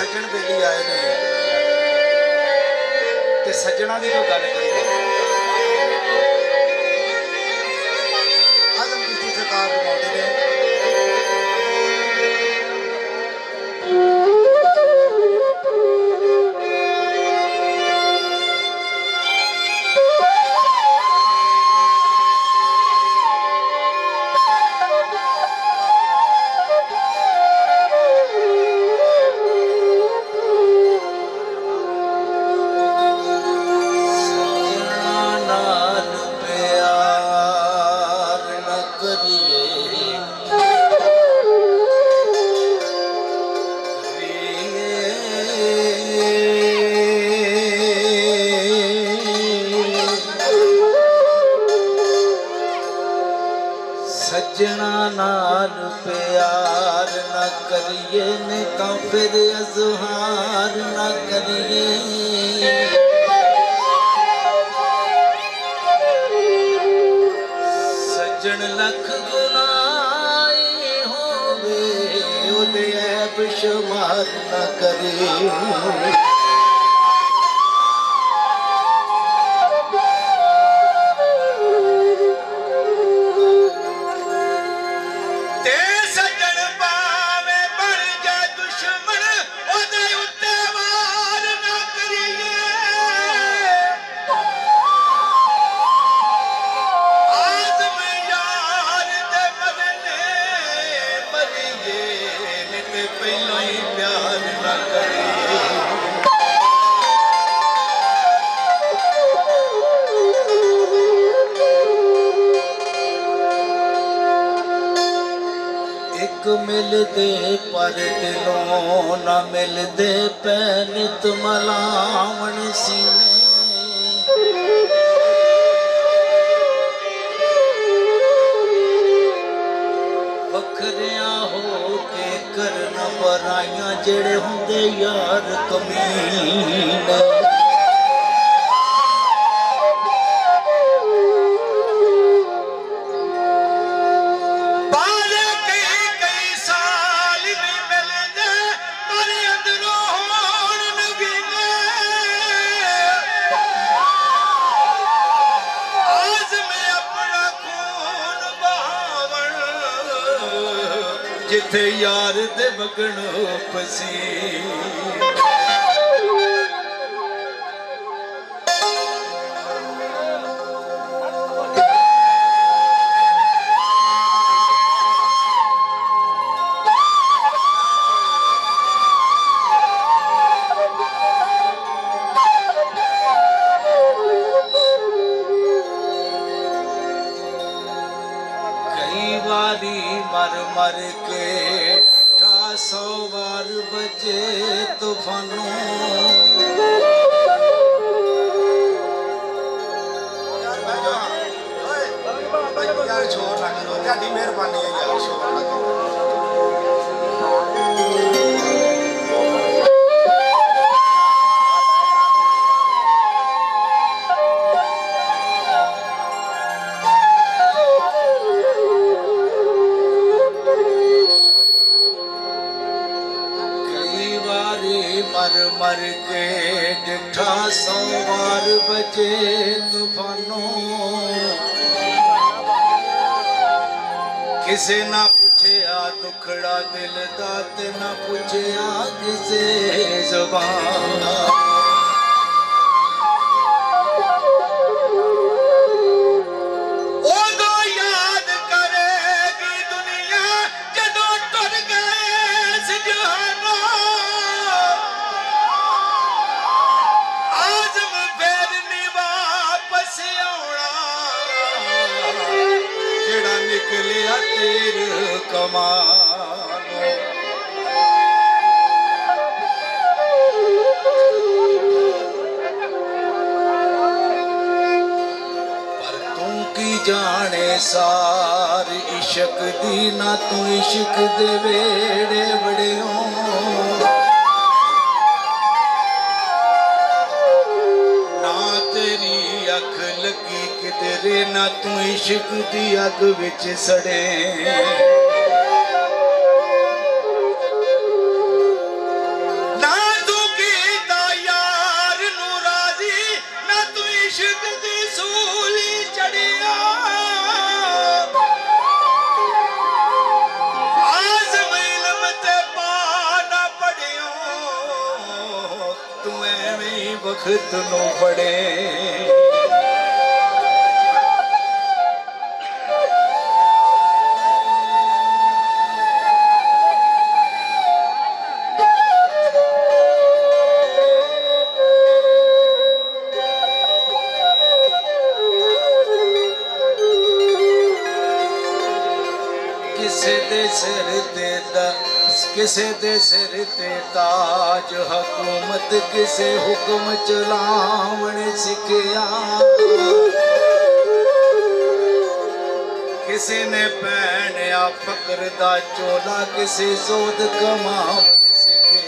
सज्जन बेली आए ने ते सज्जना की जो गल करिए आजम चिश्ती सरकार फरमाते ने सजना नाल प्यार न करिए ने तो फिर अज़हार न करिए। सज्जन लख गुनाही होवे ओदे ऐब शुमार न करिए। मिलदे पर दिलों न मिलदे पैन तुमलावन सीने। वखरिया हो के करना बराइयां जेड़े हुंदे यार कमीने। जिथे यार दे बगणो पसी कई बारी मर मर के 100 बार बजे तूफानों। यार छोड़ ना करो तेरी मेहरबानी है यार छोड़ ना करो। मर मर के 100 बार बजे तूफानों। किसे ना पूछे आ दुखड़ा दिल दा ते ना पूछे आ किसे ज़ुबान। निकलिया तीर कमानो। पर तू की जाने सार इश्क दी ना तू इश्क दे वेड़े बड़ियों। लगी किधरे ना तू इश्क दी अग विच सड़े। ना ਐਵੇਂ ਵਕਤ ਨੂੰ ਫੜੇ किसे दे सिर ते ताज हुकूमत किसे हुक्म चलावण सिखिया किसे ने पहनया फकर दा चोला किसे जोद कमावण सिखे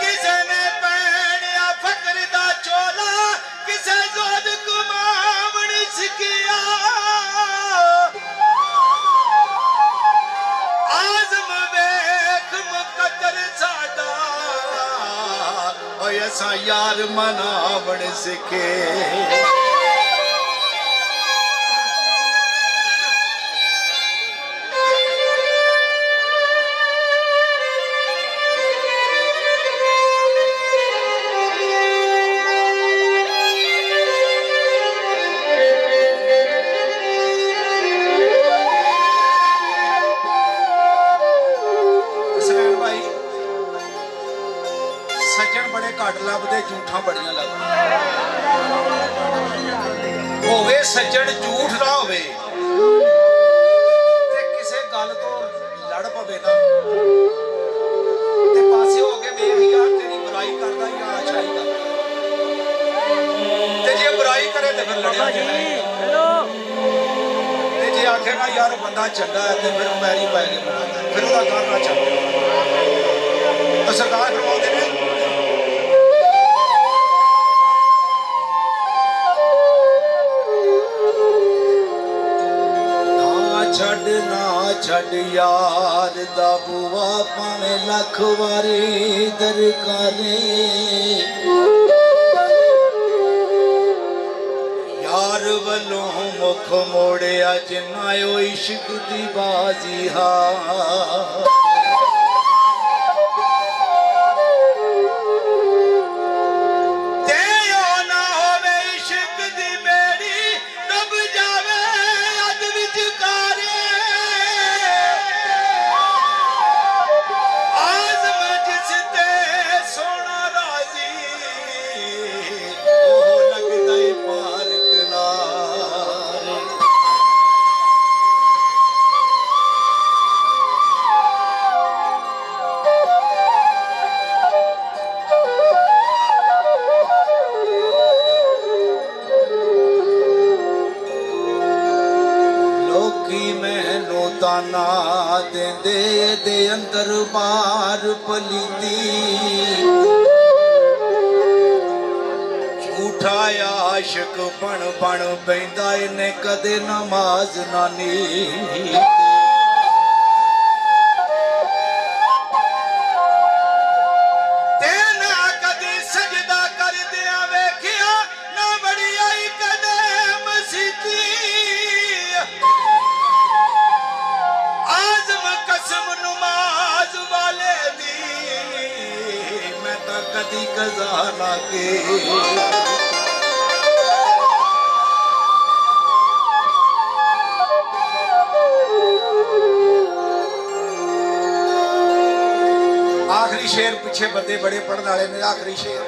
किसे ने पहनया फकर दा चोला किसे जोद कमावण सिखिया ऐसा यार मनावण सिखे झूठा बड़ियां होवे सज्जन झूठ ना होवे ते किसे गल तो लड़ पवे ना ते पासे हो के वेख यार तेरी बुराई करदा या अच्छाई करदा ते जे बुराई करे ते फिर लड़िया हेलो ते जे आखेगा यार बंदा चंगा है ते फिर पैरी पै के बनांदा फिर ओदा करना चाहिए तो सरकार फरमाउंदे ने ना छड़ यार दा बुआ भावें लख वारी दरकारे यार वलों मुख मोड़िया जिन्ना ओ इश्क दी बाजी हा ताना देंदे दे अंदर बार पलीती झूठा आशिक बन बन पैंदा इन्हें कदे नमाज ना नी कदी कज़ा ना के आखिरी शेर पीछे बंदे बड़े पढ़ने वाले ने आखिरी शेर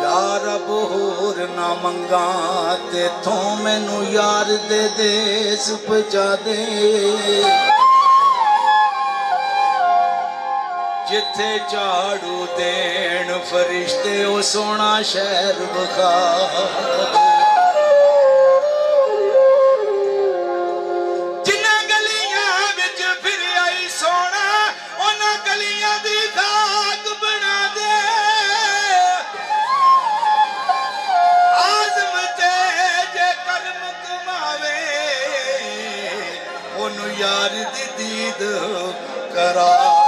यार अब होर ना मंगा ते थों मैनू यार दे देस पहुंचा दे जिथे झाड़ू देन फरिश्ते ओ सोना शहर विखा जिन्ना गलियां विच फिर आई सोना उन्हां गलियां दी खाक बना दे आज़म ते जे कर्म कमावे ओनू यार दी दीद करा